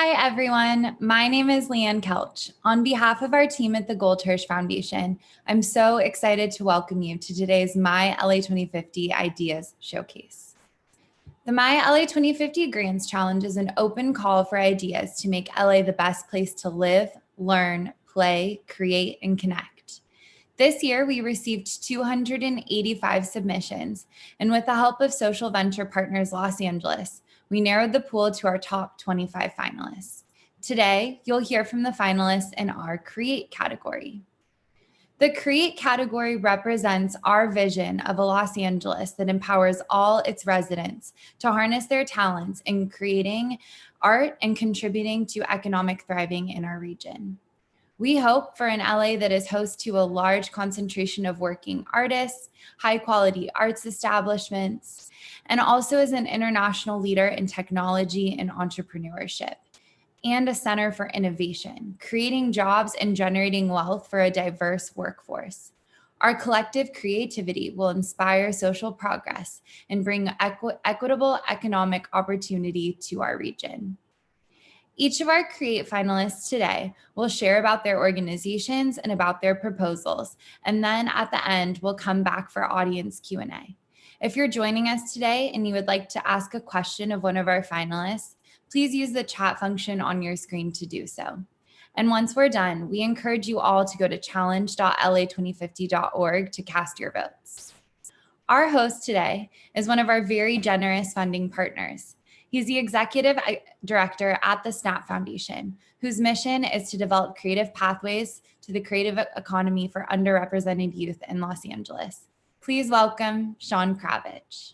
Hi, everyone. My name is Leanne Kelch. On behalf of our team at the Goldhirsch Foundation, I'm so excited to welcome you to today's My LA2050 Ideas Showcase. The My LA2050 Grants Challenge is an open call for ideas to make LA the best place to live, learn, play, create, and connect. This year, we received 285 submissions, and with the help of Social Venture Partners Los Angeles, we narrowed the pool to our top 25 finalists. Today, you'll hear from the finalists in our Create category. The Create category represents our vision of a Los Angeles that empowers all its residents to harness their talents in creating art and contributing to economic thriving in our region. We hope for an LA that is host to a large concentration of working artists, high-quality arts establishments, and also as an international leader in technology and entrepreneurship, and a center for innovation, creating jobs and generating wealth for a diverse workforce. Our collective creativity will inspire social progress and bring equitable economic opportunity to our region. Each of our Create finalists today will share about their organizations and about their proposals, and then at the end, we'll come back for audience Q&A. If you're joining us today and you would like to ask a question of one of our finalists, please use the chat function on your screen to do so. And once we're done, we encourage you all to go to challenge.la2050.org to cast your votes. Our host today is one of our very generous funding partners. He's the executive director at the SNAP Foundation, whose mission is to develop creative pathways to the creative economy for underrepresented youth in Los Angeles. Please welcome Sean Kravich.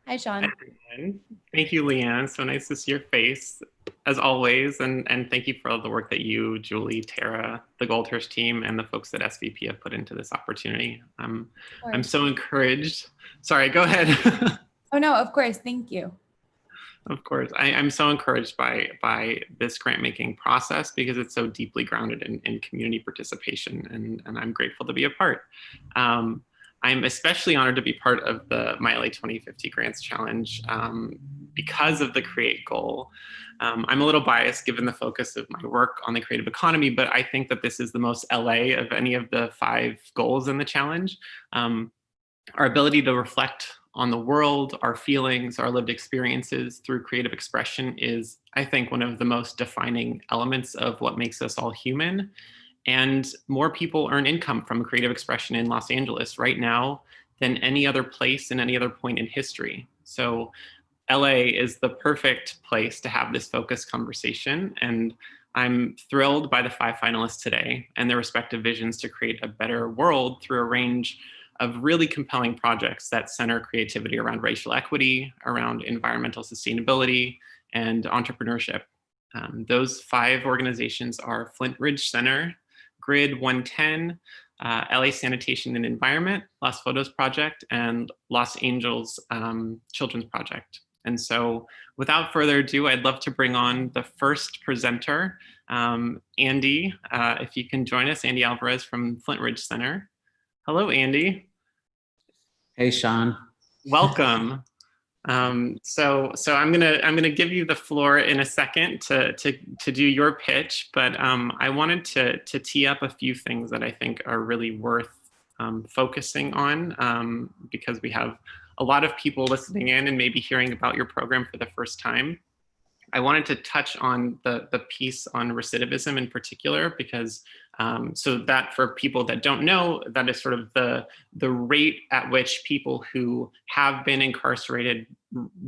Hi, Sean. Hi, everyone. Thank you, Leanne. So nice to see your face, as always. And thank you for all the work that you, Julie, Tara, the Goldhirsch team, and the folks at SVP have put into this opportunity. I'm so encouraged. Sorry, go ahead. Oh, no, of course. Thank you. Of course. I'm so encouraged by this grant-making process because it's so deeply grounded in community participation, and I'm grateful to be a part. I'm especially honored to be part of the My LA2050 Grants Challenge because of the Create goal. I'm a little biased given the focus of my work on the creative economy, but I think that this is the most LA of any of the 5 goals in the challenge. Our ability to reflect on the world, our feelings, our lived experiences through creative expression is, I think, one of the most defining elements of what makes us all human. And more people earn income from creative expression in Los Angeles right now than any other place and any other point in history. So LA is the perfect place to have this focused conversation. And I'm thrilled by the 5 finalists today and their respective visions to create a better world through a range of really compelling projects that center creativity around racial equity, around environmental sustainability, and entrepreneurship. Those 5 organizations are Flint Ridge Center, Grid 110, LA Sanitation and Environment, Los Fotos Project, and Los Angeles Children's Project. And so without further ado, I'd love to bring on the first presenter, Andy, if you can join us, Andy Alvarez from Flint Ridge Center. Hello, Andy. Hey, Sean. Welcome. So I'm gonna give you the floor in a second to do your pitch, but I wanted to tee up a few things that I think are really worth focusing on because we have a lot of people listening in and maybe hearing about your program for the first time. I wanted to touch on the piece on recidivism in particular, because so that for people that don't know, that is sort of the rate at which people who have been incarcerated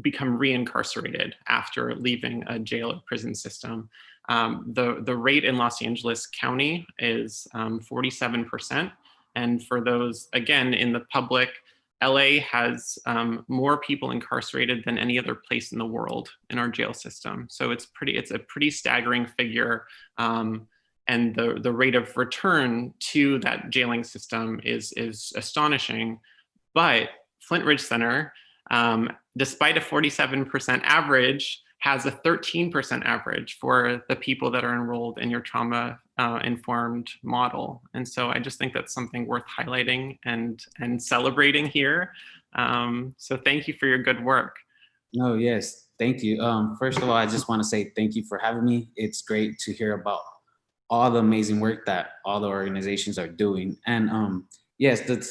become reincarcerated after leaving a jail or prison system. The rate in Los Angeles County is 47%. And for those, again, in the public, LA has more people incarcerated than any other place in the world in our jail system. So it's a pretty staggering figure. And the rate of return to that jailing system is astonishing. But Flint Ridge Center, despite a 47% average, has a 13% average for the people that are enrolled in your trauma informed model. And so I just think that's something worth highlighting and celebrating here. So thank you for your good work. Oh, yes. Thank you. First of all, I just want to say thank you for having me. It's great to hear about all the amazing work that all the organizations are doing. And yes, the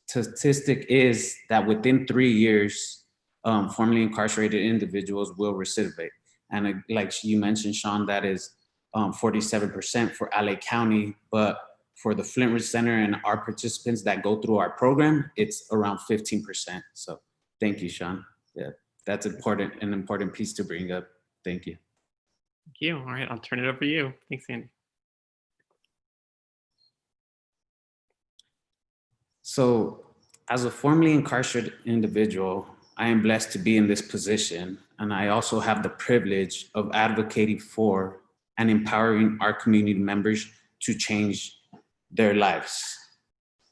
statistic is that within 3 years, formerly incarcerated individuals will recidivate. And like you mentioned, Sean, that is 47% for LA County, but for the Flint Ridge Center and our participants that go through our program, it's around 15%. So thank you, Sean. Yeah, that's an important piece to bring up. Thank you. Thank you. All right, I'll turn it over to you. Thanks, Andy. So as a formerly incarcerated individual, I am blessed to be in this position, and I also have the privilege of advocating for and empowering our community members to change their lives.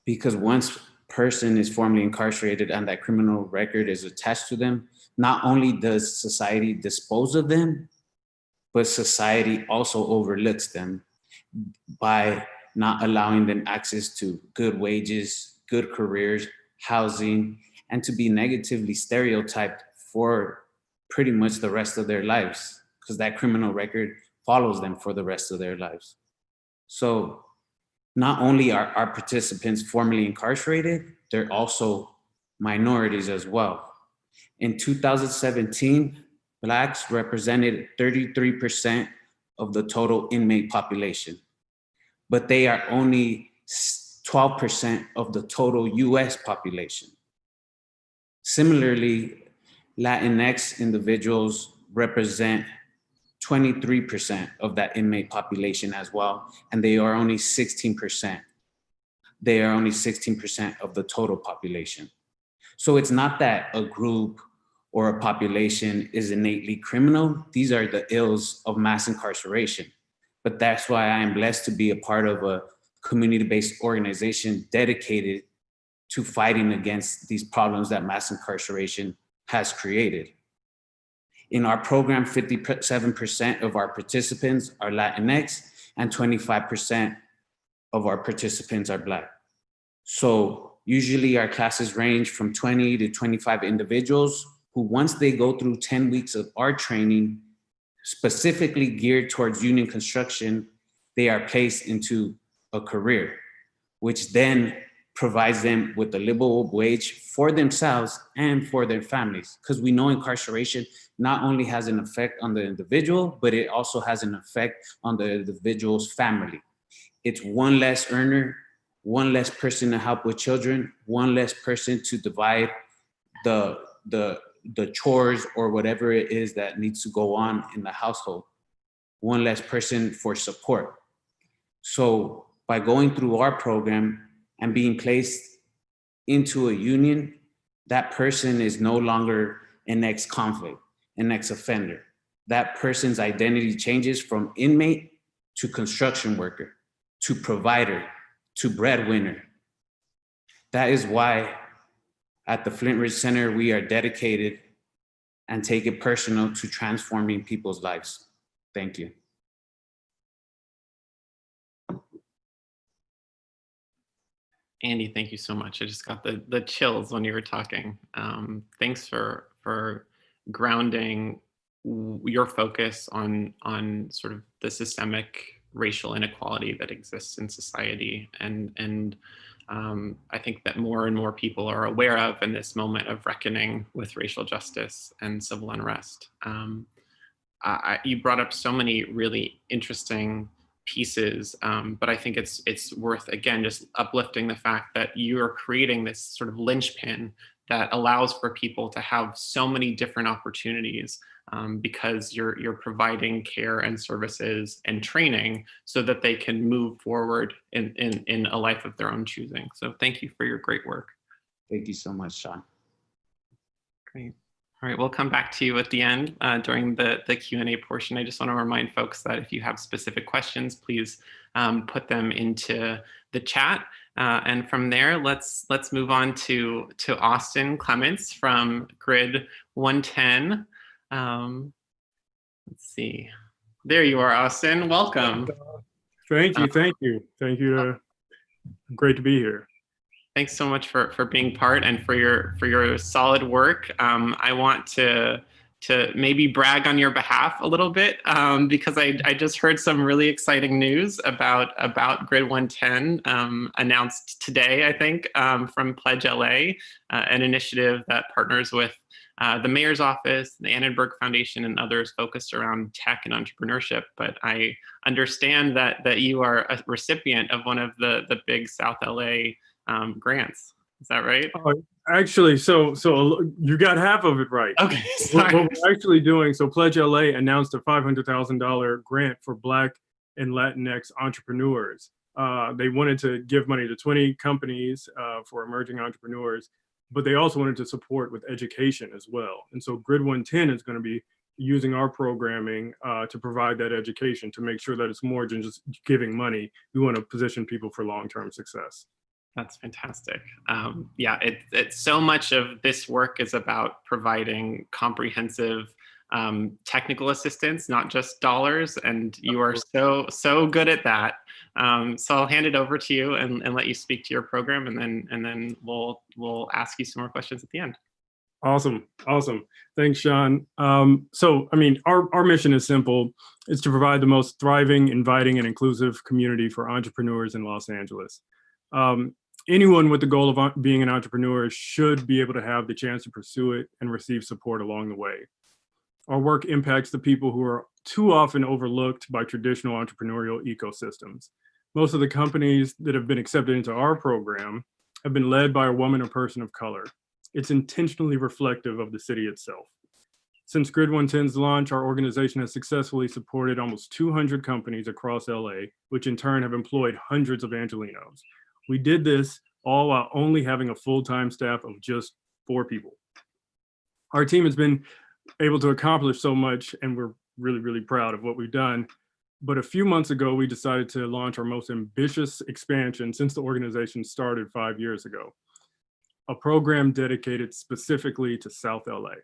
Because once a person is formerly incarcerated and that criminal record is attached to them, not only does society dispose of them, but society also overlooks them by not allowing them access to good wages, good careers, housing, and to be negatively stereotyped for pretty much the rest of their lives, because that criminal record follows them for the rest of their lives. So not only are our participants formerly incarcerated, they're also minorities as well. In 2017, Blacks represented 33% of the total inmate population, but they are only 12% of the total US population. Similarly, Latinx individuals represent 23% of that inmate population as well, and they are only 16%. They are only 16% of the total population. So it's not that a group or a population is innately criminal. These are the ills of mass incarceration. But that's why I am blessed to be a part of a community-based organization dedicated to fighting against these problems that mass incarceration has created. In our program, 57% of our participants are Latinx and 25% of our participants are Black. So usually our classes range from 20 to 25 individuals who, once they go through 10 weeks of our training, specifically geared towards union construction, they are placed into a career, which then provides them with a livable wage for themselves and for their families. Because we know incarceration not only has an effect on the individual, but it also has an effect on the individual's family. It's one less earner, one less person to help with children, one less person to divide the chores or whatever it is that needs to go on in the household, one less person for support. So by going through our program and being placed into a union, that person is no longer an ex-convict, an ex-offender. That person's identity changes from inmate to construction worker, to provider, to breadwinner. That is why at the Flint Ridge Center, we are dedicated and take it personal to transforming people's lives. Thank you. Andy, thank you so much. I just got the chills when you were talking. Thanks for grounding your focus on sort of the systemic racial inequality that exists in society, and I think that more and more people are aware of in this moment of reckoning with racial justice and civil unrest. You brought up so many really interesting pieces, but I think it's worth, again, just uplifting the fact that you're creating this sort of linchpin that allows for people to have so many different opportunities, because you're providing care and services and training so that they can move forward in a life of their own choosing. So thank you for your great work. Thank you so much, Sean. Great. All right, we'll come back to you at the end during the Q&A portion. I just want to remind folks that if you have specific questions, please put them into the chat. And from there, let's move on to Austin Clements from Grid 110. Let's see. There you are, Austin. Welcome. Thank you. Great to be here. Thanks so much for being part and for your solid work. I want to to maybe brag on your behalf a little bit, because I just heard some really exciting news about Grid 110 announced today, I think, from Pledge LA, an initiative that partners with the Mayor's Office, the Annenberg Foundation, and others focused around tech and entrepreneurship. But I understand that you are a recipient of one of the big South LA grants. Is that right? Actually, so you got half of it right. Okay, What sorry. we're actually doing, so Pledge LA announced a $500,000 grant for Black and Latinx entrepreneurs. They wanted to give money to 20 companies for emerging entrepreneurs, but they also wanted to support with education as well. And so Grid 110 is going to be using our programming to provide that education, to make sure that it's more than just giving money. We want to position people for long-term success. That's fantastic. Yeah, it's so much of this work is about providing comprehensive technical assistance, not just dollars, and you are so good at that. So I'll hand it over to you and let you speak to your program, and then we'll ask you some more questions at the end. Awesome. Thanks, Sean. So, I mean, our mission is simple. It's to provide the most thriving, inviting, and inclusive community for entrepreneurs in Los Angeles. Anyone with the goal of being an entrepreneur should be able to have the chance to pursue it and receive support along the way. Our work impacts the people who are too often overlooked by traditional entrepreneurial ecosystems. Most of the companies that have been accepted into our program have been led by a woman or person of color. It's intentionally reflective of the city itself. Since Grid 110's launch, our organization has successfully supported almost 200 companies across LA, which in turn have employed hundreds of Angelenos. We did this all while only having a full-time staff of just 4 people. Our team has been able to accomplish so much, and we're really, really proud of what we've done. But a few months ago, we decided to launch our most ambitious expansion since the organization started 5 years ago, a program dedicated specifically to South LA.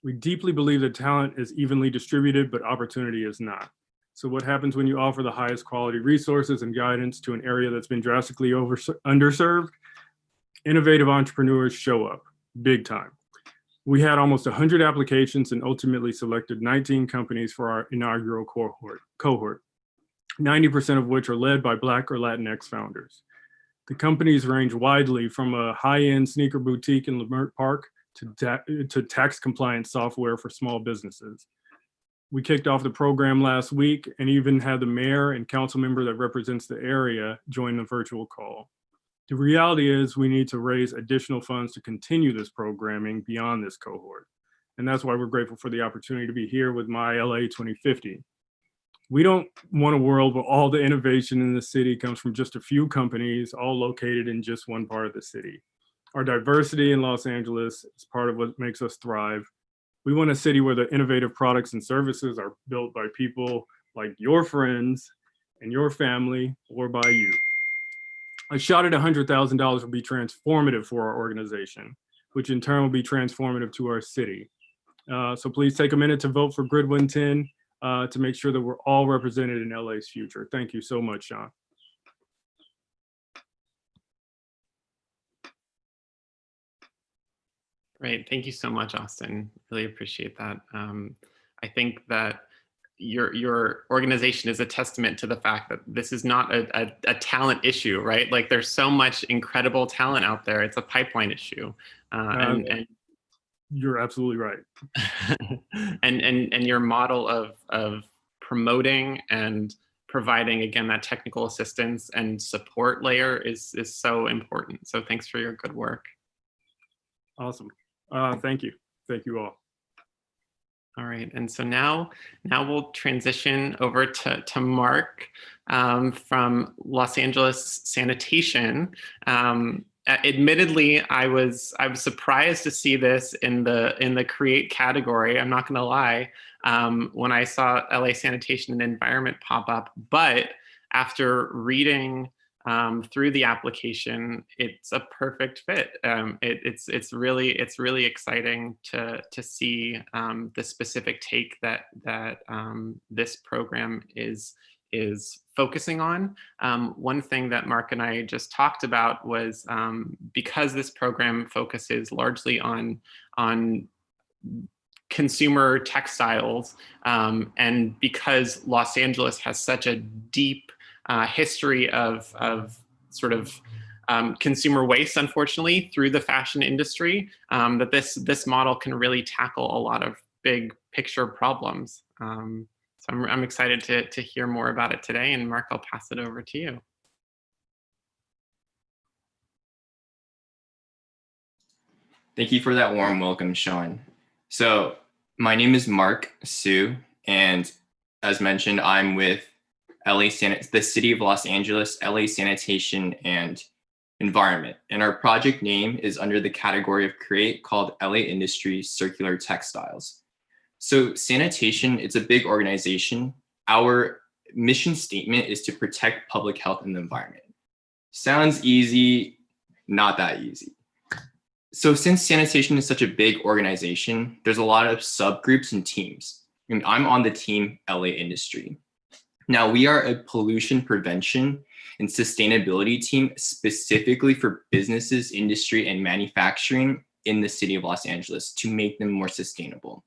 We deeply believe that talent is evenly distributed, but opportunity is not. So what happens when you offer the highest quality resources and guidance to an area that's been drastically underserved? Innovative entrepreneurs show up big time. We had almost 100 applications and ultimately selected 19 companies for our inaugural cohort, 90% of which are led by Black or Latinx founders. The companies range widely from a high-end sneaker boutique in Leimert Park to tax compliance software for small businesses. We kicked off the program last week and even had the mayor and council member that represents the area join the virtual call. The reality is we need to raise additional funds to continue this programming beyond this cohort. And that's why we're grateful for the opportunity to be here with my LA2050. We don't want a world where all the innovation in the city comes from just a few companies all located in just one part of the city. Our diversity in Los Angeles is part of what makes us thrive. We want a city where the innovative products and services are built by people like your friends and your family, or by you. A shot at $100,000 will be transformative for our organization, which in turn will be transformative to our city. So please take a minute to vote for Grid 110 to make sure that we're all represented in LA's future. Thank you so much, Sean. Great, thank you so much, Austin. Really appreciate that. I think that your organization is a testament to the fact that this is not a talent issue, right? Like there's so much incredible talent out there. It's a pipeline issue. And you're absolutely right. and your model of promoting and providing, again, that technical assistance and support layer is so important. So thanks for your good work. Awesome. Thank you. Thank you all. All right, and so now we'll transition over to Mark from Los Angeles Sanitation. Admittedly, I was surprised to see this in the create category. I'm not going to lie, when I saw LA Sanitation and Environment pop up, but after reading through the application, it's a perfect fit. It's really exciting to see the specific take that this program is focusing on. One thing that Mark and I just talked about was because this program focuses largely on consumer textiles. And because Los Angeles has such a deep history of sort of consumer waste, unfortunately, through the fashion industry, that this model can really tackle a lot of big picture problems. So I'm excited to hear more about it today. And Mark, I'll pass it over to you. Thank you for that warm welcome, Sean. So my name is Mark Sue, and as mentioned, I'm with the City of Los Angeles, LA Sanitation and Environment. And our project name is under the category of Create called LA Industry Circular Textiles. So sanitation, it's a big organization. Our mission statement is to protect public health and the environment. Sounds easy, not that easy. So since sanitation is such a big organization, there's a lot of subgroups and teams. And I'm on the team LA Industry. Now we are a pollution prevention and sustainability team specifically for businesses, industry, and manufacturing in the city of Los Angeles to make them more sustainable.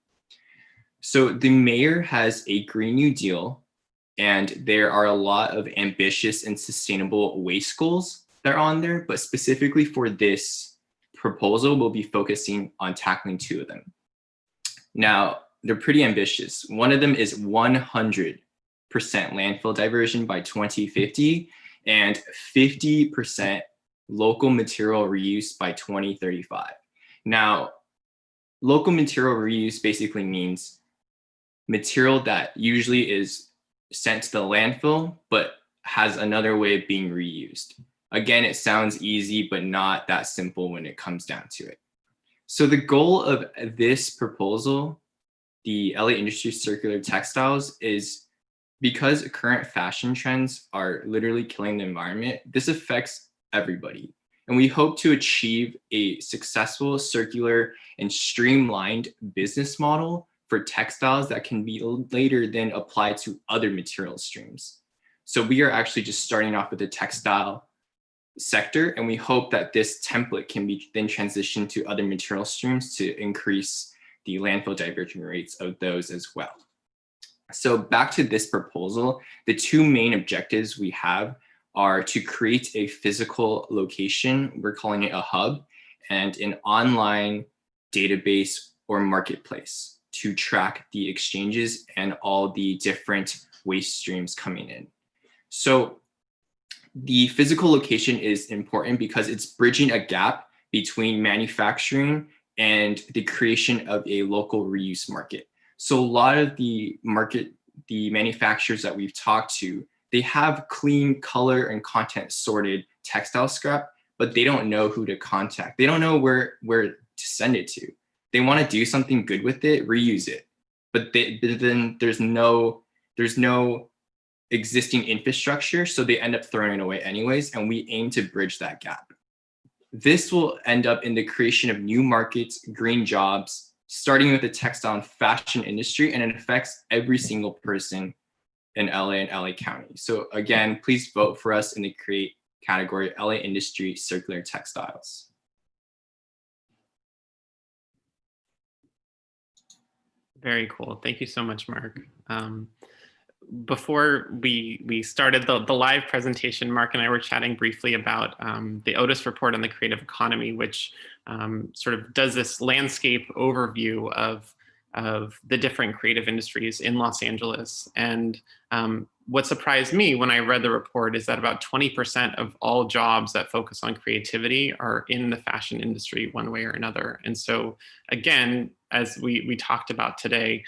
So the mayor has a Green New Deal, and there are a lot of ambitious and sustainable waste goals that are on there, but specifically for this proposal, we'll be focusing on tackling two of them. Now, they're pretty ambitious. One of them is 100% landfill diversion by 2050 and 50% local material reuse by 2035. Now, local material reuse basically means material that usually is sent to the landfill, but has another way of being reused. Again, it sounds easy, but not that simple when it comes down to it. So the goal of this proposal, the LA Industry Circular Textiles, is because current fashion trends are literally killing the environment, this affects everybody. And we hope to achieve a successful, circular, and streamlined business model for textiles that can be later then applied to other material streams. So we are actually just starting off with the textile sector, and we hope that this template can be then transitioned to other material streams to increase the landfill diversion rates of those as well. So back to this proposal, the two main objectives we have are to create a physical location, we're calling it a hub, and an online database or marketplace to track the exchanges and all the different waste streams coming in. So the physical location is important because it's bridging a gap between manufacturing and the creation of a local reuse market. So a lot of the manufacturers that we've talked to, they have clean color and content sorted textile scrap, but they don't know who to contact. They don't know where to send it to. They want to do something good with it, reuse it, but then there's no existing infrastructure, so they end up throwing it away anyways, and we aim to bridge that gap. This will end up in the creation of new markets, green jobs, starting with the textile and fashion industry, and it affects every single person in LA and LA County. So again, please vote for us in the Create category, LA Industry Circular Textiles. Very cool. Thank you so much, Mark. Before we started the live presentation, Mark and I were chatting briefly about the Otis report on the creative economy, which sort of does this landscape overview of the different creative industries in Los Angeles. And what surprised me when I read the report is that about 20% of all jobs that focus on creativity are in the fashion industry one way or another. And so again, as we talked about today,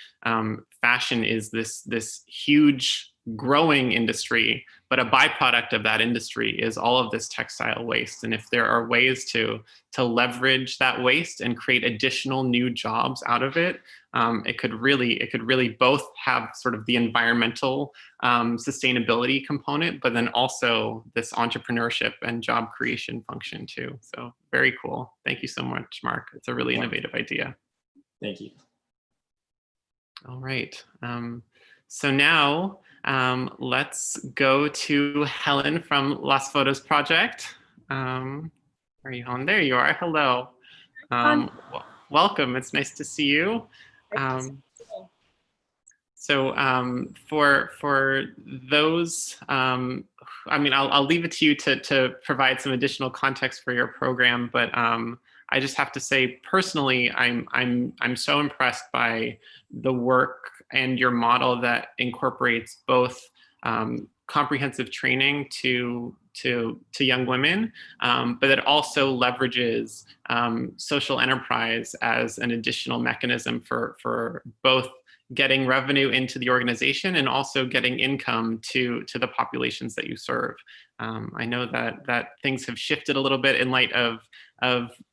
fashion is this huge growing industry, but a byproduct of that industry is all of this textile waste. And if there are ways to leverage that waste and create additional new jobs out of it, it could really both have sort of the environmental sustainability component, but then also this entrepreneurship and job creation function too. So very cool. Thank you so much, Mark. It's a really innovative idea. Thank you. All right. So now let's go to Helen from Las Photos Project. Are you on? There you are. Hello. Welcome. It's nice to see you. For those, I mean, I'll leave it to you to provide some additional context for your program, but I just have to say personally, I'm so impressed by the work and your model that incorporates both comprehensive training to young women, but it also leverages social enterprise as an additional mechanism for both getting revenue into the organization and also getting income to the populations that you serve. I know that things have shifted a little bit in light of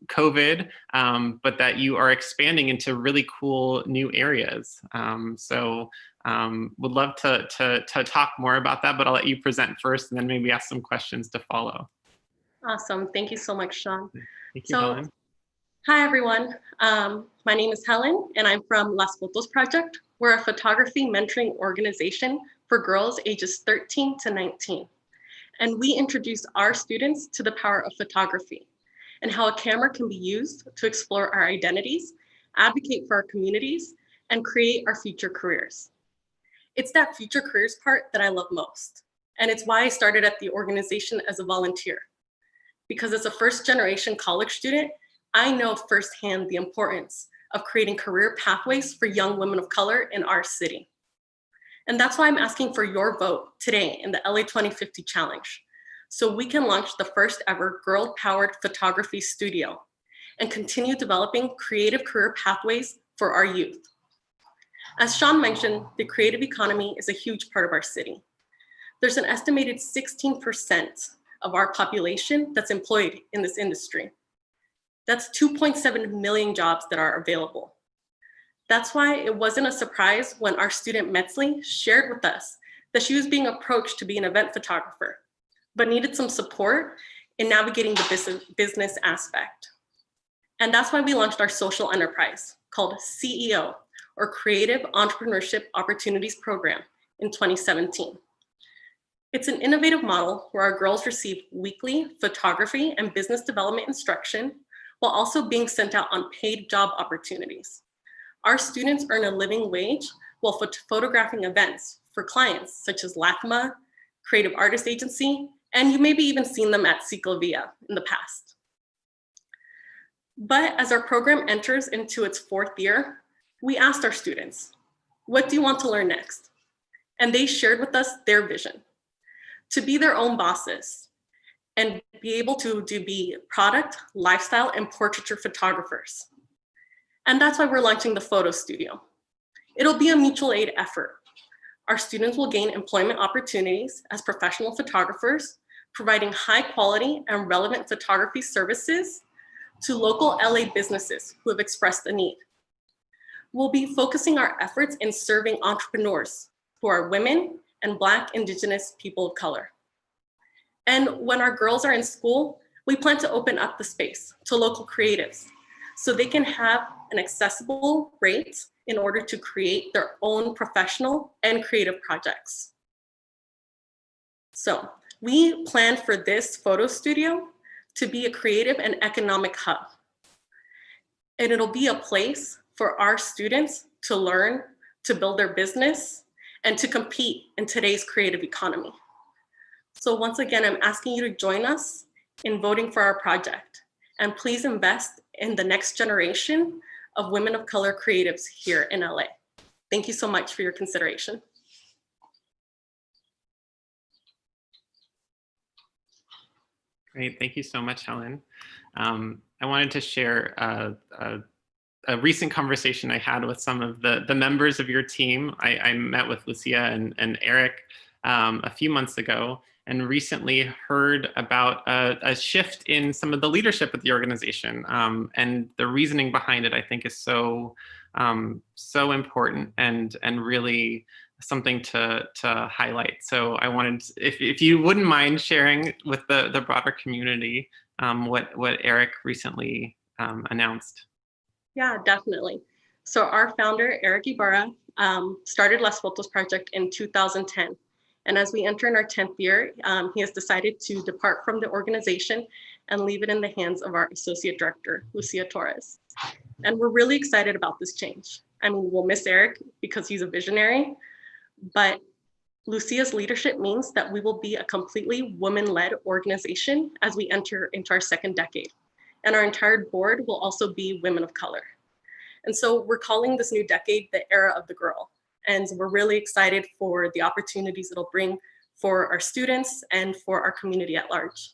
COVID, but that you are expanding into really cool new areas. Would love to talk more about that, but I'll let you present first and then maybe ask some questions to follow. Awesome. Thank you so much, Sean. Thank you, Helen. Hi, everyone. My name is Helen, and I'm from Las Fotos Project. We're a photography mentoring organization for girls ages 13 to 19. And we introduce our students to the power of photography and how a camera can be used to explore our identities, advocate for our communities, and create our future careers. It's that future careers part that I love most. And it's why I started at the organization as a volunteer. Because as a first-generation college student, I know firsthand the importance of creating career pathways for young women of color in our city. And that's why I'm asking for your vote today in the LA2050 challenge, so we can launch the first ever girl-powered photography studio and continue developing creative career pathways for our youth. As Sean mentioned, the creative economy is a huge part of our city. There's an estimated 16% of our population that's employed in this industry. That's 2.7 million jobs that are available. That's why it wasn't a surprise when our student Metzley shared with us that she was being approached to be an event photographer, but needed some support in navigating the business aspect. And that's why we launched our social enterprise called CEO, or Creative Entrepreneurship Opportunities Program, in 2017. It's an innovative model where our girls receive weekly photography and business development instruction while also being sent out on paid job opportunities. Our students earn a living wage while photographing events for clients such as LACMA, Creative Artist Agency, and you maybe even seen them at Ciclovia in the past. But as our program enters into its 4th year, we asked our students, what do you want to learn next? And they shared with us their vision: to be their own bosses and be able to be product, lifestyle, and portraiture photographers. And that's why we're launching the photo studio. It'll be a mutual aid effort. Our students will gain employment opportunities as professional photographers, providing high quality and relevant photography services to local LA businesses who have expressed a need. We'll be focusing our efforts in serving entrepreneurs who are women and Black, Indigenous people of color. And when our girls are in school, we plan to open up the space to local creatives so they can have an accessible rate in order to create their own professional and creative projects. So we plan for this photo studio to be a creative and economic hub. And it'll be a place for our students to learn, to build their business, and to compete in today's creative economy. So once again, I'm asking you to join us in voting for our project. And please invest in the next generation of women of color creatives here in LA. Thank you so much for your consideration. Great, thank you so much, Helen. I wanted to share a recent conversation I had with some of the members of your team. I met with Lucia and Eric a few months ago, and recently heard about a shift in some of the leadership at the organization. And the reasoning behind it, I think, is so important and really something to highlight. So I wanted, if you wouldn't mind sharing with the broader community what Eric recently announced. Yeah, definitely. So our founder, Eric Ibarra, started Las Fotos Project in 2010. And as we enter in our 10th year, he has decided to depart from the organization and leave it in the hands of our associate director, Lucia Torres. And we're really excited about this change. I mean, we'll miss Eric because he's a visionary, but Lucia's leadership means that we will be a completely women-led organization as we enter into our second decade. And our entire board will also be women of color. And so we're calling this new decade the era of the girl. And we're really excited for the opportunities it'll bring for our students and for our community at large.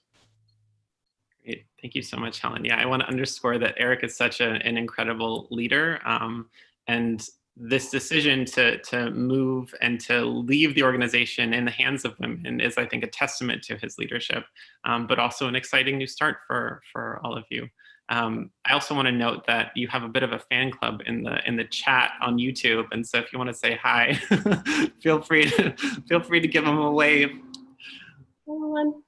Great. Thank you so much, Helen. Yeah, I want to underscore that Eric is such an incredible leader. And this decision to move and to leave the organization in the hands of women is, I think, a testament to his leadership, but also an exciting new start for all of you. I also want to note that you have a bit of a fan club in the chat on YouTube, and so if you want to say hi, feel free to give them a wave. Everyone.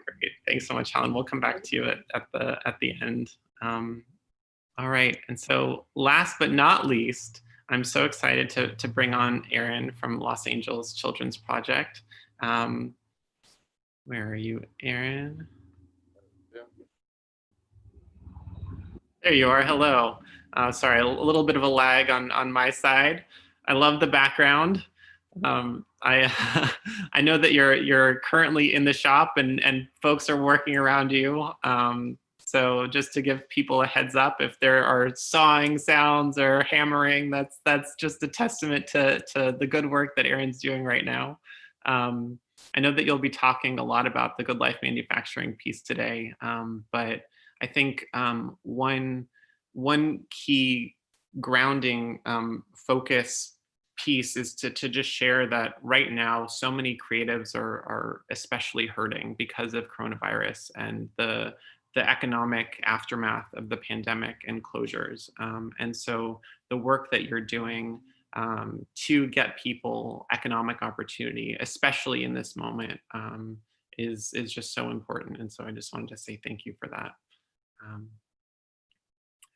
Great. Thanks so much, Helen. We'll come back to you at the end. All right, and so last but not least, I'm so excited to bring on Erin from Los Angeles Children's Project. Where are you, Erin? There you are. Hello. Sorry, a little bit of a lag on my side. I love the background. I I know that you're currently in the shop and folks are working around you. So just to give people a heads up, if there are sawing sounds or hammering, that's just a testament to the good work that Erin's doing right now. I know that you'll be talking a lot about the Good Life Manufacturing piece today, but I think one key grounding focus piece is to just share that right now so many creatives are especially hurting because of coronavirus and the economic aftermath of the pandemic and closures. And so the work that you're doing to get people economic opportunity, especially in this moment, is just so important. And so I just wanted to say thank you for that.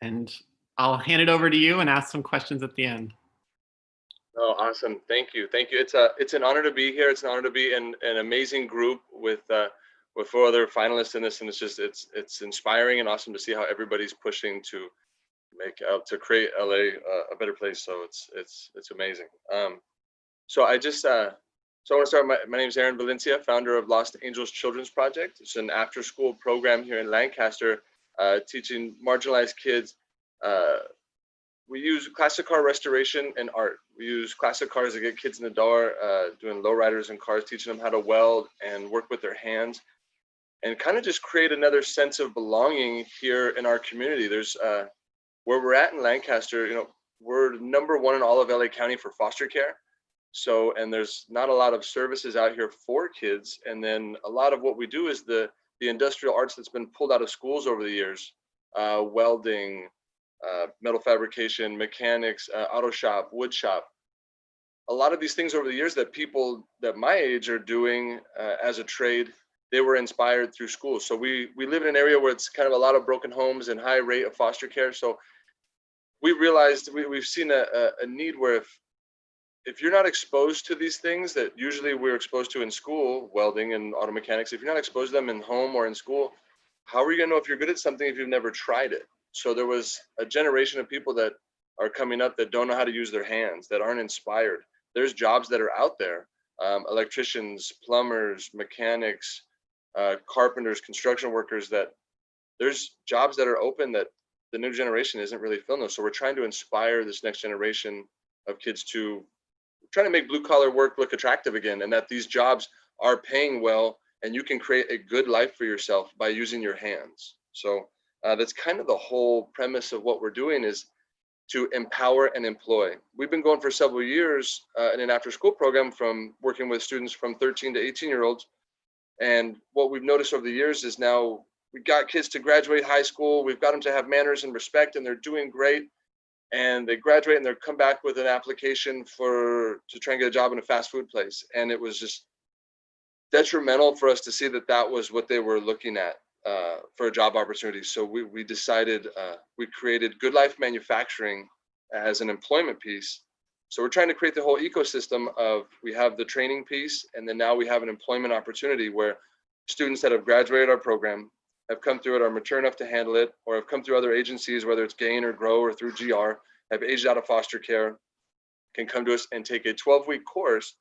And I'll hand it over to you and ask some questions at the end. Oh, awesome. Thank you. Thank you. It's an honor to be here. It's an honor to be in an amazing group with 4 other finalists in this. And it's inspiring and awesome to see how everybody's pushing to create LA a better place. So it's amazing. So I want to start. My name is Erin Valencia, founder of Los Angeles Children's Project. It's an after-school program here in Lancaster, teaching marginalized kids. We use classic car restoration and art. We use classic cars to get kids in the door, doing lowriders and cars, teaching them how to weld and work with their hands, and kind of just create another sense of belonging here in our community. There's where we're at in Lancaster, we're #1 in all of LA County for foster care. So, and there's not a lot of services out here for kids. And then a lot of what we do is the industrial arts that's been pulled out of schools over the years, welding, metal fabrication, mechanics, auto shop, wood shop. A lot of these things over the years that people that my age are doing as a trade, they were inspired through school. So we live in an area where it's kind of a lot of broken homes and high rate of foster care. So we realized we've seen a need where if you're not exposed to these things that usually we're exposed to in school, welding and auto mechanics, if you're not exposed to them in home or in school, how are you gonna know if you're good at something if you've never tried it? So there was a generation of people that are coming up that don't know how to use their hands, that aren't inspired. There's jobs that are out there, electricians, plumbers, mechanics, carpenters, construction workers, that there's jobs that are open that the new generation isn't really filling those. So we're trying to inspire this next generation of kids to try to make blue collar work look attractive again, and that these jobs are paying well and you can create a good life for yourself by using your hands. So that's kind of the whole premise of what we're doing, is to empower and employ. We've been going for several years in an after school program, from working with students from 13 to 18-year-olds. And what we've noticed over the years is now we got kids to graduate high school, we've got them to have manners and respect, and they're doing great. And they graduate and they come back with an application to try and get a job in a fast food place. And it was just detrimental for us to see that was what they were looking at for a job opportunity. So we decided, we created Good Life Manufacturing as an employment piece. So we're trying to create the whole ecosystem of, we have the training piece, and then now we have an employment opportunity where students that have graduated our program, have come through it, are mature enough to handle it, or have come through other agencies, whether it's Gain or Grow or through GR. have aged out of foster care can come to us and take a 12-week course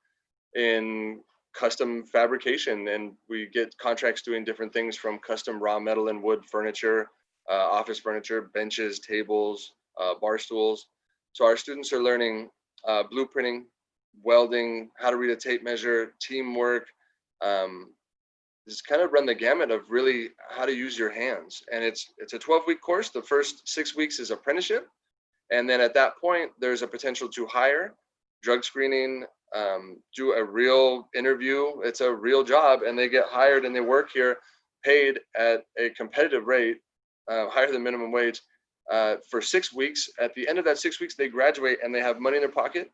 in custom fabrication. And we get contracts doing different things from custom raw metal and wood furniture, office furniture, benches, tables, bar stools. So our students are learning blueprinting, welding, how to read a tape measure, teamwork, just kind of run the gamut of really how to use your hands. And it's a 12-week course. The first 6 weeks is apprenticeship. And then at that point, there's a potential to hire, drug screening, do a real interview. It's a real job, and they get hired and they work here, paid at a competitive rate, higher than minimum wage, for 6 weeks. At the end of that 6 weeks, they graduate and they have money in their pocket,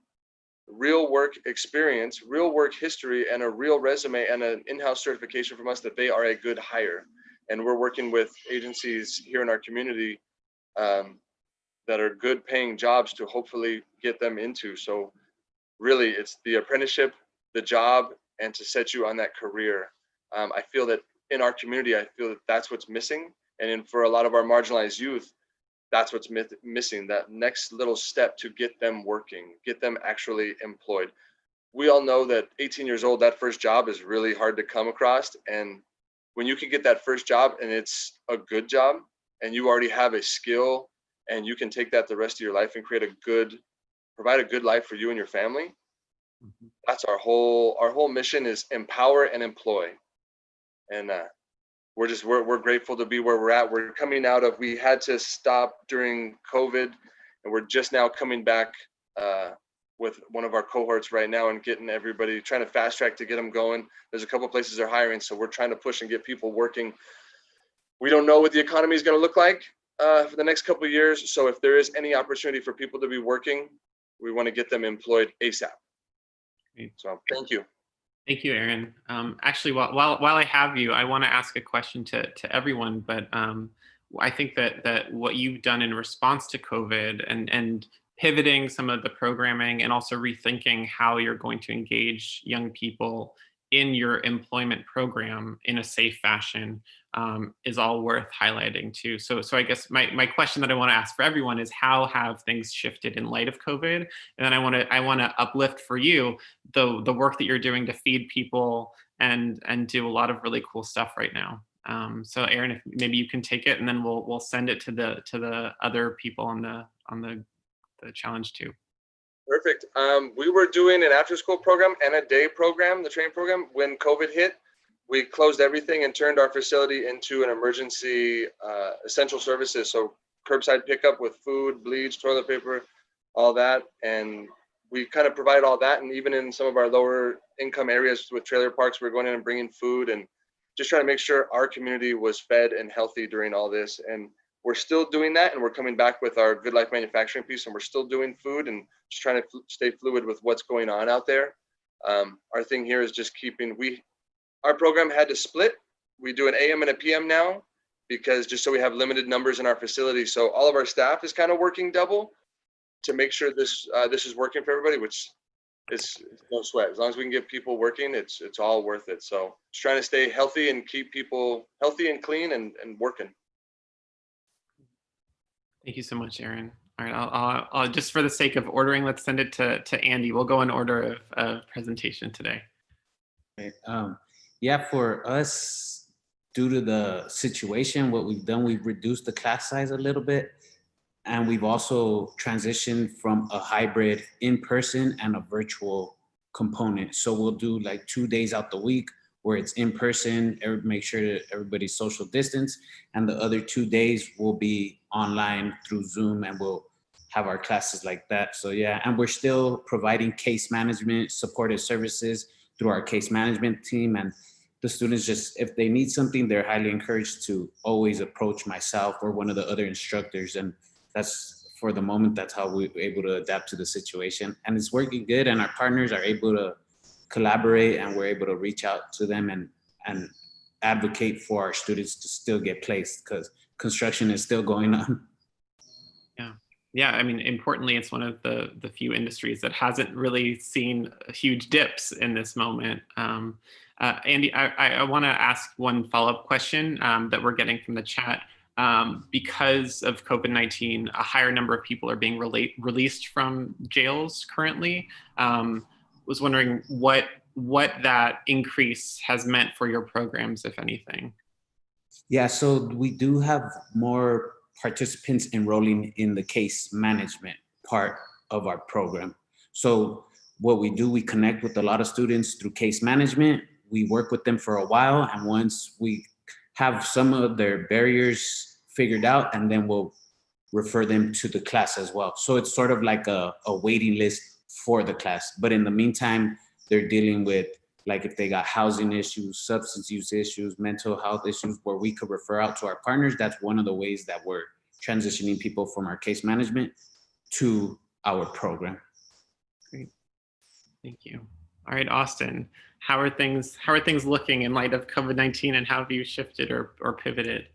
real work experience, real work history, and a real resume and an in-house certification from us that they are a good hire. And we're working with agencies here in our community that are good paying jobs to hopefully get them into. So really it's the apprenticeship, the job, and to set you on that career. I feel that in our community, I feel that that's what's missing. And for a lot of our marginalized youth, that's what's missing, that next little step to get them working, get them actually employed. We all know that 18 years old, that first job is really hard to come across. And when you can get that first job and it's a good job and you already have a skill and you can take that the rest of your life and provide a good life for you and your family. That's our whole mission, is empower and employ. And we're grateful to be where we're at. We're coming out of, we had to stop during COVID, and we're just now coming back with one of our cohorts right now and getting everybody, trying to fast track to get them going. There's a couple of places they're hiring, so we're trying to push and get people working. We don't know what the economy is going to look like for the next couple of years. So if there is any opportunity for people to be working, we want to get them employed ASAP. Great. So thank you. Thank you, Aaron. Actually, while I have you, I want to ask a question to everyone, but I think that what you've done in response to COVID and pivoting some of the programming and also rethinking how you're going to engage young people in your employment program in a safe fashion is all worth highlighting too. So I guess my question that I want to ask for everyone is, how have things shifted in light of COVID? And then I want to uplift for you the work that you're doing to feed people and do a lot of really cool stuff right now. So Aaron, if maybe you can take it, and then we'll send it to the other people on the challenge too. Perfect. We were doing an after-school program and a day program, the training program. When COVID hit, we closed everything and turned our facility into an emergency essential services. So curbside pickup with food, bleach, toilet paper, all that. And we kind of provide all that. And even in some of our lower income areas with trailer parks, we're going in and bringing food and just trying to make sure our community was fed and healthy during all this. And we're still doing that, and we're coming back with our Good Life manufacturing piece, and we're still doing food and just trying to stay fluid with what's going on out there. Our thing here is just our program had to split. We do an AM and a PM now, because just so we have limited numbers in our facility. So all of our staff is kind of working double to make sure this is working for everybody, which is no sweat. As long as we can get people working, it's all worth it. So just trying to stay healthy and keep people healthy and clean and working. Thank you so much, Aaron. All right, I'll just for the sake of ordering, let's send it to Andy. We'll go in order of presentation today. Okay. Yeah, for us, due to the situation, what we've done, we've reduced the class size a little bit, and we've also transitioned from a hybrid in-person and a virtual component. So we'll do like 2 days out the week where it's in person, make sure that everybody's social distance, and the other 2 days will be online through Zoom, and we'll have our classes like that. So yeah, and we're still providing case management supportive services through our case management team. And the students, just if they need something, they're highly encouraged to always approach myself or one of the other instructors. And that's, for the moment, that's how we're able to adapt to the situation. And it's working good, and our partners are able to collaborate, and we're able to reach out to them and advocate for our students to still get placed, because construction is still going on. Yeah, I mean, importantly, it's one of the few industries that hasn't really seen huge dips in this moment. Andy, I want to ask one follow-up question that we're getting from the chat. because of COVID-19, a higher number of people are being released from jails currently. Was wondering what that increase has meant for your programs, if anything. Yeah, so we do have more participants enrolling in the case management part of our program. So what we do, we connect with a lot of students through case management. We work with them for a while, and once we have some of their barriers figured out, and then we'll refer them to the class as well. So it's sort of like a waiting list for the class. But in the meantime, they're dealing with, like, if they got housing issues, substance use issues, mental health issues, where we could refer out to our partners. That's one of the ways that we're transitioning people from our case management to our program. Great, thank you. All right, Austin, how are things looking in light of COVID-19, and how have you shifted or pivoted?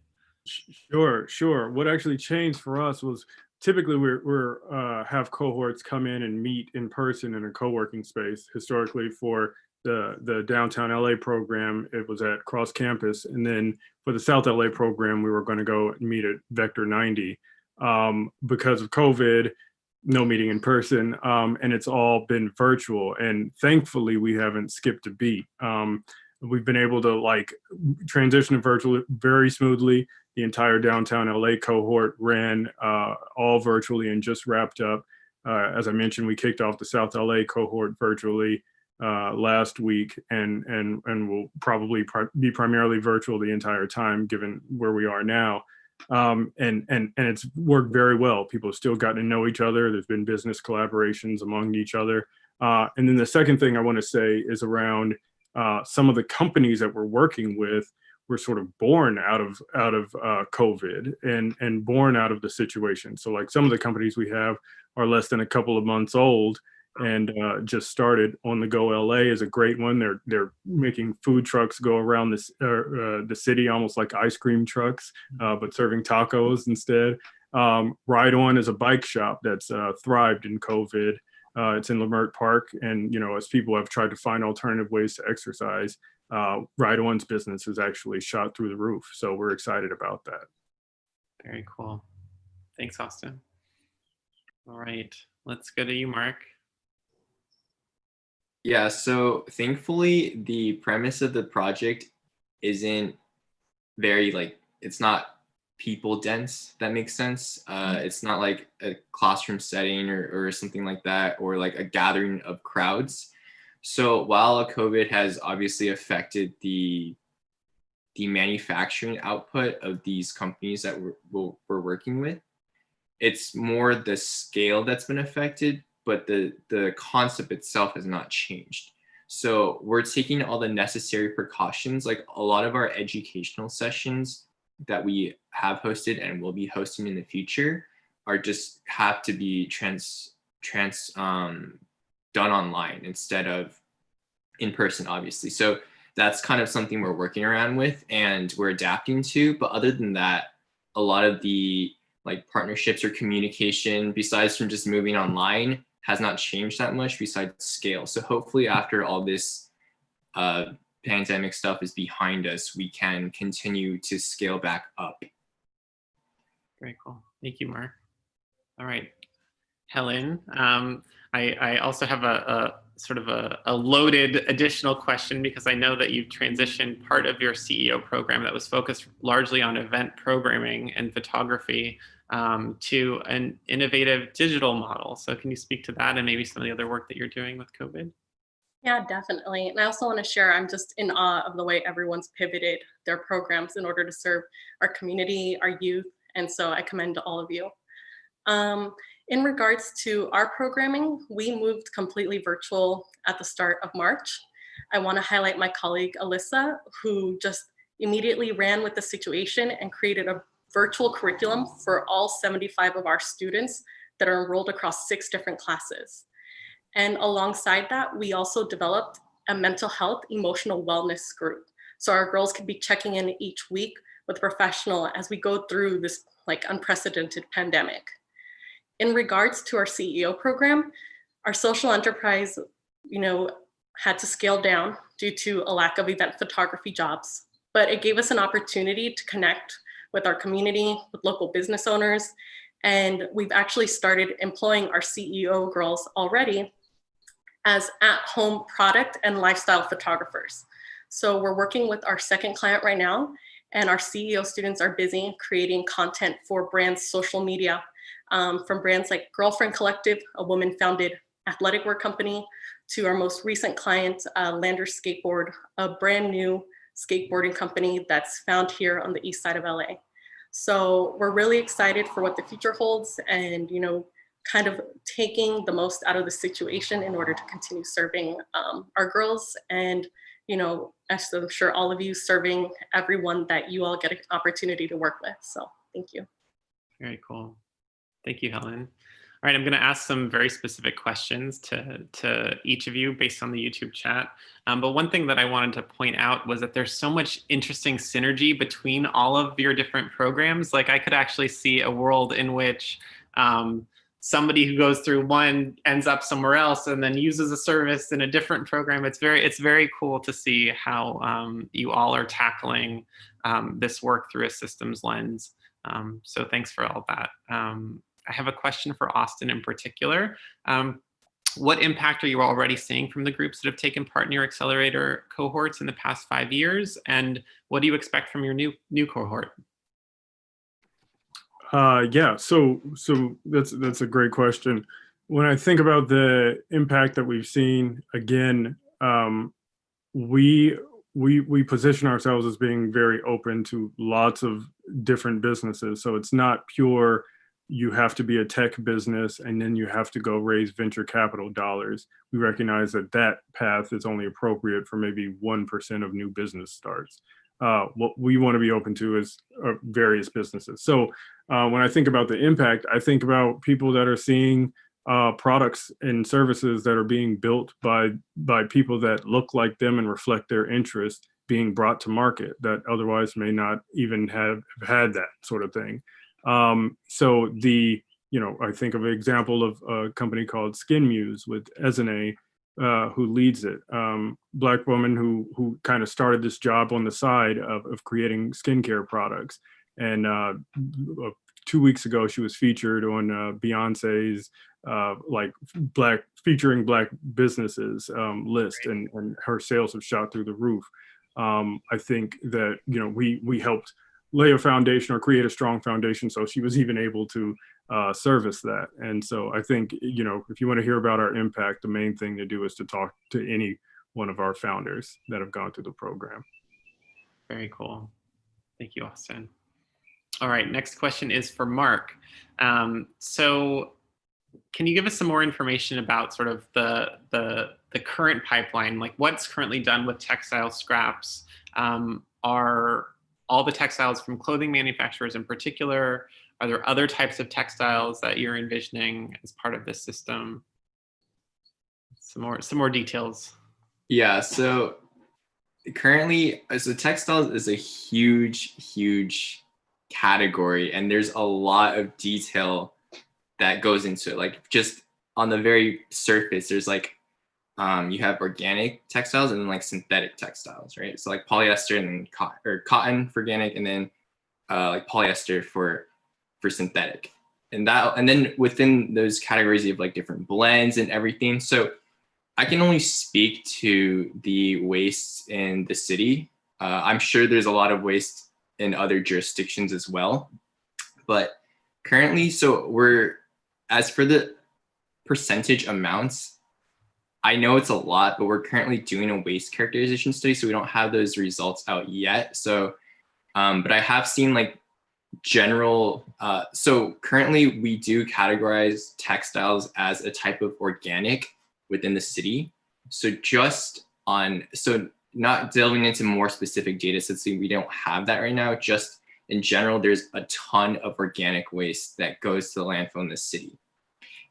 Sure. What actually changed for us was typically we're have cohorts come in and meet in person in a co-working space. Historically, for the downtown LA program, it was at Cross Campus, and then for the South LA program, we were going to go meet at Vector 90. Because of COVID, no meeting in person, and it's all been virtual. And thankfully, we haven't skipped a beat. We've been able to transition to virtual very smoothly. The entire downtown LA cohort ran all virtually and just wrapped up. As I mentioned, we kicked off the South LA cohort virtually last week, and will probably be primarily virtual the entire time, given where we are now. And it's worked very well. People have still gotten to know each other. There's been business collaborations among each other. And then the second thing I want to say is around some of the companies that we're working with were sort of born out of COVID and born out of the situation. So like some of the companies we have are less than a couple of months old and just started. On the Go LA is a great one. They're making food trucks go around the city almost like ice cream trucks, but serving tacos instead. Ride On is a bike shop that's thrived in COVID. It's in Leimert Park, and as people have tried to find alternative ways to exercise, Ride On's business has actually shot through the roof. So we're excited about that. Very cool. Thanks, Austin. All right, let's go to you, Mark. Yeah, so thankfully the premise of the project isn't very it's not people dense, if that makes sense. It's not like a classroom setting or something like that, or like a gathering of crowds. So while COVID has obviously affected the manufacturing output of these companies that we're working with, it's more the scale that's been affected, but the concept itself has not changed. So we're taking all the necessary precautions. Like a lot of our educational sessions that we have hosted and will be hosting in the future are just have to be done online instead of in person, obviously. So that's kind of something we're working around with and we're adapting to. But other than that, a lot of the partnerships or communication, besides from just moving online, has not changed that much besides scale. So hopefully after all this pandemic stuff is behind us, we can continue to scale back up. Very cool. Thank you, Mark. All right, Helen. I also have a sort of a loaded additional question, because I know that you've transitioned part of your CEO program that was focused largely on event programming and photography to an innovative digital model. So can you speak to that and maybe some of the other work that you're doing with COVID? Yeah, definitely. And I also want to share, I'm just in awe of the way everyone's pivoted their programs in order to serve our community, our youth. And so I commend all of you. In regards to our programming, we moved completely virtual at the start of March. I want to highlight my colleague, Alyssa, who just immediately ran with the situation and created a virtual curriculum for all 75 of our students that are enrolled across 6 different classes. And alongside that, we also developed a mental health, emotional wellness group. So our girls can be checking in each week with a professional as we go through this unprecedented pandemic. In regards to our CEO program, our social enterprise, had to scale down due to a lack of event photography jobs, but it gave us an opportunity to connect with our community, with local business owners. And we've actually started employing our CEO girls already as at-home product and lifestyle photographers. So we're working with our second client right now, and our CEO students are busy creating content for brands' social media, from brands like Girlfriend Collective, a woman-founded athletic wear company, to our most recent client, Lander Skateboard, a brand new skateboarding company that's found here on the east side of LA. So we're really excited for what the future holds, and kind of taking the most out of the situation in order to continue serving our girls, and as I'm sure all of you, serving everyone that you all get an opportunity to work with. So thank you. Very cool. Thank you, Helen. All right, I'm going to ask some very specific questions to each of you based on the YouTube chat. But one thing that I wanted to point out was that there's so much interesting synergy between all of your different programs. Like, I could actually see a world in which somebody who goes through one ends up somewhere else and then uses a service in a different program. It's very cool to see how you all are tackling this work through a systems lens. So thanks for all that. I have a question for Austin in particular. What impact are you already seeing from the groups that have taken part in your accelerator cohorts in the past 5 years? And what do you expect from your new cohort? Yeah, so that's a great question. When I think about the impact that we've seen, again, we position ourselves as being very open to lots of different businesses. So it's not pure, you have to be a tech business and then you have to go raise venture capital dollars. We recognize that that path is only appropriate for maybe 1% of new business starts. What we want to be open to is various businesses. So when I think about the impact, I think about people that are seeing products and services that are being built by people that look like them and reflect their interest being brought to market that otherwise may not even have had that sort of thing. So I think of an example of a company called Skin Muse with Ezene, who leads it. Black woman who kind of started this job on the side of creating skincare products. And 2 weeks ago, she was featured on Beyonce's featuring Black businesses list, and her sales have shot through the roof. I think that we helped lay a foundation or create a strong foundation, so she was even able to service that. And so I think if you want to hear about our impact, the main thing to do is to talk to any one of our founders that have gone through the program. Very cool. Thank you, Austin. All right, next question is for Mark. So can you give us some more information about sort of the current pipeline, like what's currently done with textile scraps? Are all the textiles from clothing manufacturers in particular? Are there other types of textiles that you're envisioning as part of this system? Some more details. Yeah, so currently, so textiles is a huge category, and there's a lot of detail that goes into it. Like, just on the very surface, there's like you have organic textiles and then like synthetic textiles, right? So like polyester and then cotton for organic, and then like polyester for synthetic. And then within those categories, you have like different blends and everything. So I can only speak to the waste in the city. I'm sure there's a lot of waste in other jurisdictions as well. But currently, as for the percentage amounts, I know it's a lot, but we're currently doing a waste characterization study, so we don't have those results out yet. So, but I have seen like general, so currently we do categorize textiles as a type of organic within the city. So not delving into more specific data sets, we don't have that right now. Just in general, there's a ton of organic waste that goes to the landfill in the city.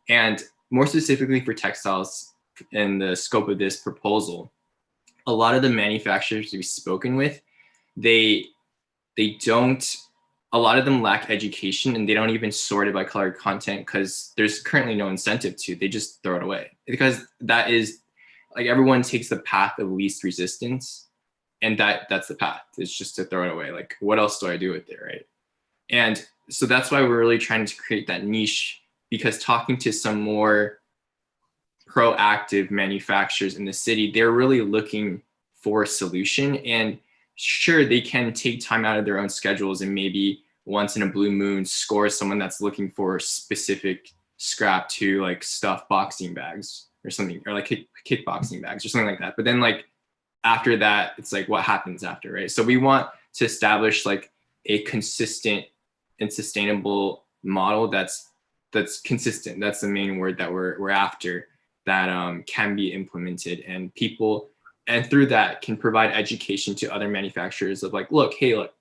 And more specifically for textiles, in the scope of this proposal, a lot of the manufacturers we've spoken with, a lot of them lack education, and they don't even sort it by colored content because there's currently no incentive to. They just throw it away, because that is like, everyone takes the path of least resistance, and that's the path. It's just to throw it away. Like, what else do I do with it, right? And so that's why we're really trying to create that niche, because talking to some more proactive manufacturers in the city, they're really looking for a solution. And sure, they can take time out of their own schedules and maybe once in a blue moon score someone that's looking for specific scrap to like stuff boxing bags or something, or like kickboxing bags or something like that. But then like after that, it's like what happens after, right? So we want to establish like a consistent and sustainable model that's consistent. That's the main word that we're after, that can be implemented, and people, and through that can provide education to other manufacturers of like, look, hey, look,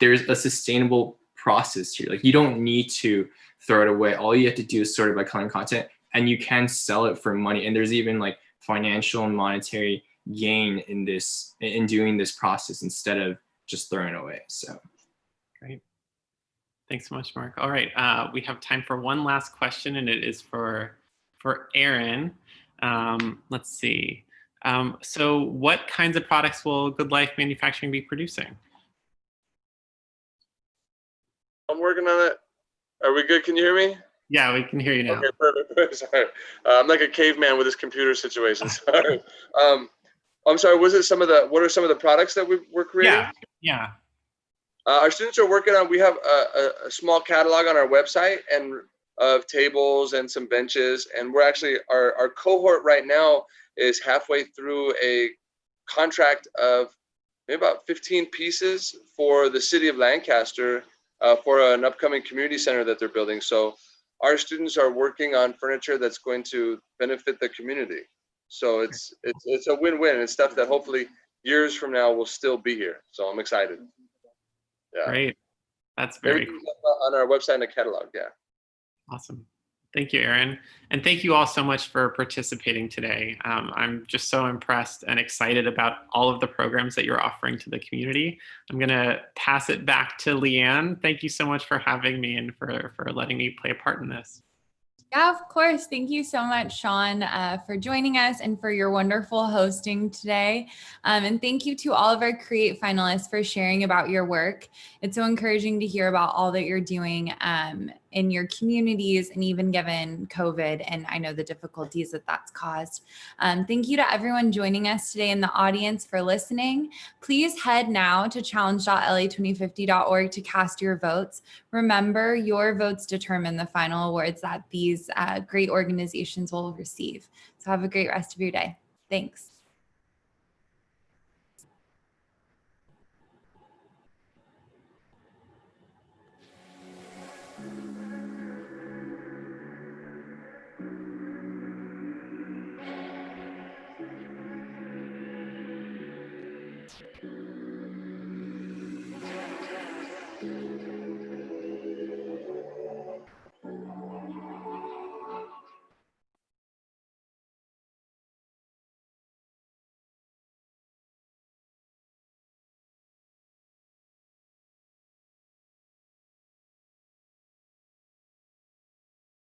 there's a sustainable process here. Like you don't need to throw it away. All you have to do is sort it by coloring content, and you can sell it for money. And there's even like financial and monetary gain in this, in doing this process instead of just throwing it away. So Great. Thanks so much, Mark. All right, we have time for one last question, and it is for Aaron. Let's see. So what kinds of products will Good Life Manufacturing be producing? I'm working on it. Are we good? Can you hear me? Yeah, we can hear you now. Okay, perfect. Sorry. I'm like a caveman with this computer situation. Sorry. I'm sorry, was it what are some of the products that we're creating? Yeah. Our students are working on, we have a small catalog on our website and of tables and some benches. And we're actually, our cohort right now is halfway through a contract of maybe about 15 pieces for the city of Lancaster for an upcoming community center that they're building. So our students are working on furniture that's going to benefit the community. So it's a win-win. It's stuff that hopefully years from now will still be here. So I'm excited. Yeah. Great. That's very cool. On our website and the catalog. Yeah. Awesome. Thank you, Aaron. And thank you all so much for participating today. I'm just so impressed and excited about all of the programs that you're offering to the community. I'm going to pass it back to Leanne. Thank you so much for having me and for letting me play a part in this. Yeah, of course. Thank you so much, Sean, for joining us and for your wonderful hosting today. And thank you to all of our Create finalists for sharing about your work. It's so encouraging to hear about all that you're doing in your communities, and even given COVID, and I know the difficulties that that's caused. Thank you to everyone joining us today in the audience for listening. Please head now to challenge.la2050.org to cast your votes. Remember, your votes determine the final awards that these great organizations will receive. So have a great rest of your day. Thanks.